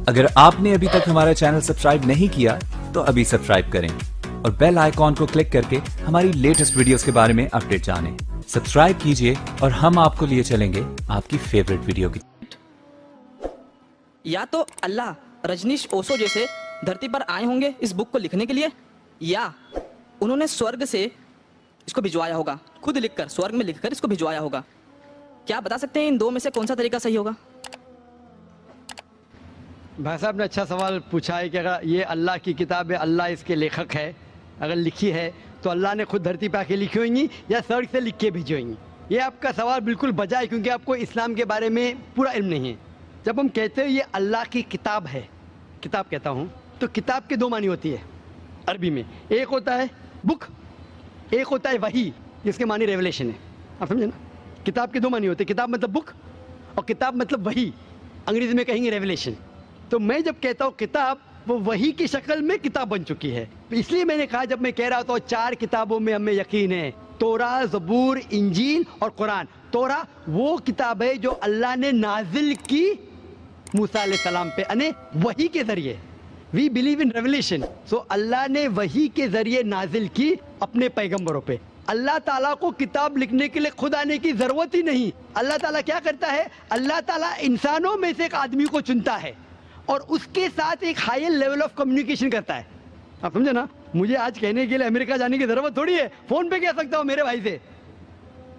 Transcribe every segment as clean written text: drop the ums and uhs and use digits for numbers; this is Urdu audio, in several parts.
اگر آپ نے ابھی تک ہمارا چینل سبسکرائب نہیں کیا تو ابھی سبسکرائب کریں اور بیل آئیکن کو کلک کر کے ہماری لیٹسٹ ویڈیوز کے بارے میں اپڈیٹ جانیں. سبسکرائب کیجئے اور ہم آپ کو لیے چلیں گے آپ کی فیوریٹ ویڈیو کی. یا تو اللہ رجنیش اوسو جیسے دھرتی پر آئے ہوں گے اس بک کو لکھنے کے لیے، یا انہوں نے سورگ سے اس کو بھجوایا ہوگا، خود لکھ کر سورگ میں لکھ کر اس کو بھجوایا ہوگا. کیا بتا سکتے ہیں ان دو میں سے کون سا طریقہ صحیح ہوگا؟ بھائی صاحب نے اچھا سوال پوچھا ہے کہ اگر یہ اللہ کی کتاب ہے، اللہ اس کے لیکھک ہے، اگر لکھی ہے تو اللہ نے خود دھرتی پہ آ کے لکھی ہوئیں گی یا سرگ سے لکھ کے بھیجی ہوئیں گی. یہ آپ کا سوال بالکل بجا ہے کیونکہ آپ کو اسلام کے بارے میں پورا علم نہیں ہے. جب ہم کہتے ہیں یہ اللہ کی کتاب ہے، کتاب کہتا ہوں تو کتاب کے دو معنی ہوتی ہے عربی میں. ایک ہوتا ہے بک، ایک ہوتا ہے وحی جس کے معنی ریولیشن ہے. آپ سمجھے نا؟ کتاب کے دو معنی ہوتے ہیں، کتاب مطلب بک اور کتاب مطلب وحی، انگریزی میں کہیں گے ریولیشن. تو میں جب کہتا ہوں کتاب، وہ وحی کی شکل میں کتاب بن چکی ہے. اس لیے میں نے کہا جب میں کہہ رہا تھا 4 کتابوں میں ہمیں یقین ہے، توراہ، زبور، انجیل اور قرآن. توراہ وہ کتاب ہے جو اللہ نے نازل کی موسیٰ علیہ السلام پہ، یعنی وحی کے ذریعے. We believe in revelation. سو اللہ نے وحی کے ذریعے نازل کی اپنے پیغمبروں پہ. اللہ تعالیٰ کو کتاب لکھنے کے لیے خود آنے کی ضرورت ہی نہیں. اللہ تعالیٰ کیا کرتا ہے؟ اللہ تعالیٰ انسانوں میں سے ایک آدمی کو چنتا ہے اور اس کے ساتھ ایک ہائی لیول آف کمیونیکیشن کرتا ہے. آپ سمجھے نا؟ مجھے آج کہنے کے لیے امریکہ جانے کی ضرورت تھوڑی ہے، فون پہ کہہ سکتا ہوں میرے بھائی سے.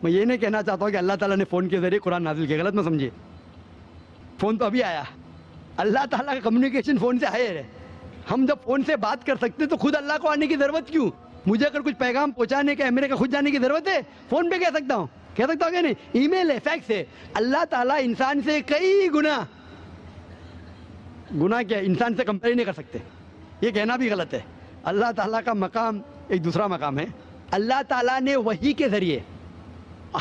میں یہ نہیں کہنا چاہتا ہوں کہ اللہ تعالیٰ نے فون کے ذریعے قرآن نازل کیا، غلط نہ سمجھے. فون تو ابھی آیا. اللہ تعالیٰ کا کمیونیکیشن فون سے ہے. ہم جب فون سے بات کر سکتے تو خود اللہ کو آنے کی ضرورت کیوں؟ مجھے اگر کچھ پیغام پہنچانے کا امریکہ خود جانے کی ضرورت ہے؟ فون پہ کہہ سکتا ہوں کہ نہیں. ای میل ہے، فیکس ہے. اللہ تعالیٰ انسان سے کئی گنا کیا انسان سے کمپیئر نہیں کر سکتے. یہ کہنا بھی غلط ہے. اللہ تعالیٰ کا مقام ایک دوسرا مقام ہے. اللہ تعالیٰ نے وحی کے ذریعے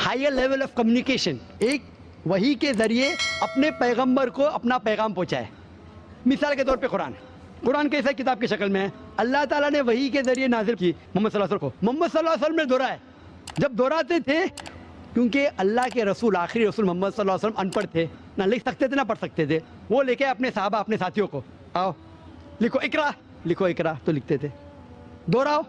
ہائر لیول آف کمیونیکیشن، ایک وحی کے ذریعے اپنے پیغمبر کو اپنا پیغام پہنچائے. مثال کے طور پہ قرآن کیسے کتاب کی شکل میں ہے؟ اللہ تعالیٰ نے وحی کے ذریعے نازل کی محمد صلی اللہ علیہ وسلم کو. محمد صلی اللہ علیہ وسلم نے دہرایا. جب دہراتے تھے کیونکہ اللہ کے رسول، آخری رسول محمد صلی اللہ علیہ وسلم ان پڑھ تھے، نہ لکھ سکتے تھے نہ پڑھ سکتے تھے. وہ لے کے اپنے صحابہ، اپنے ساتھیوں کو، آؤ لکھو اقرا، لکھو اقرا، تو لکھتے تھے. دہراؤ،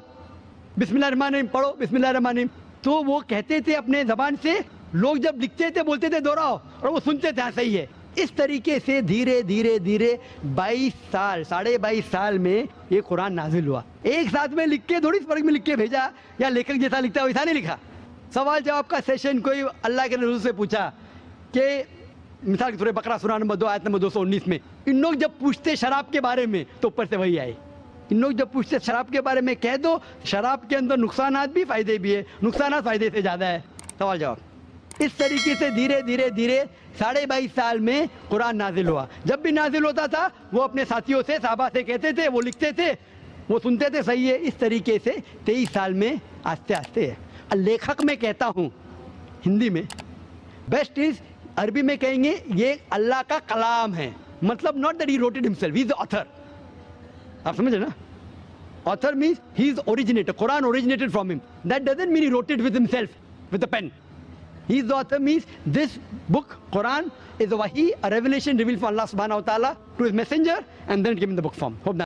بسم اللہ الرحمن الرحیم پڑھو، بسم اللہ الرحمن الرحیم. تو وہ کہتے تھے اپنے زبان سے، لوگ جب لکھتے تھے بولتے تھے دہراؤ، اور وہ سنتے تھے ہاں صحیح ہے. اس طریقے سے دھیرے دھیرے 22 سال، 22.5 سال میں یہ قرآن نازل ہوا. ایک ساتھ میں لکھ کے تھوڑی فرق میں لکھ کے بھیجا، یا لیکھک جیسا لکھتا ہے ویسا نہیں لکھا. سوال جواب کا سیشن کوئی اللہ کے رسول سے پوچھا کہ مثال کے طور پر بقرہ سورہ نمبر 2 آیت نمبر 219 میں ان لوگ جب پوچھتے شراب کے بارے میں تو اوپر سے وہی آئے. ان لوگ جب پوچھتے شراب کے بارے میں کہہ دو شراب کے اندر نقصانات بھی فائدے بھی ہے، نقصانات فائدے سے زیادہ ہے. سوال جواب. اس طریقے سے دھیرے 22.5 سال میں قرآن نازل ہوا. جب بھی نازل ہوتا تھا وہ اپنے ساتھیوں سے، صحابہ سے کہتے تھے، وہ لکھتے تھے، وہ سنتے تھے، صحیح ہے. اس طریقے سے 23 سال میں آہستہ آہستہ ہے. لیکھک میں کہتا ہوں ہندی میں، بیسٹ از، عربی میں کہیں گے یہ اللہ کا کلام ہے. مطلب not that he wrote it himself, he is the author. آپ سمجھے نا؟ Author means he is originator. Quran originated from him. That doesn't mean he wrote it with himself, with a pen. He is the author means this book, Quran, is a wahi, a revelation revealed from Allah subhanahu wa ta'ala to his messenger, and then it came in the book form. Hope that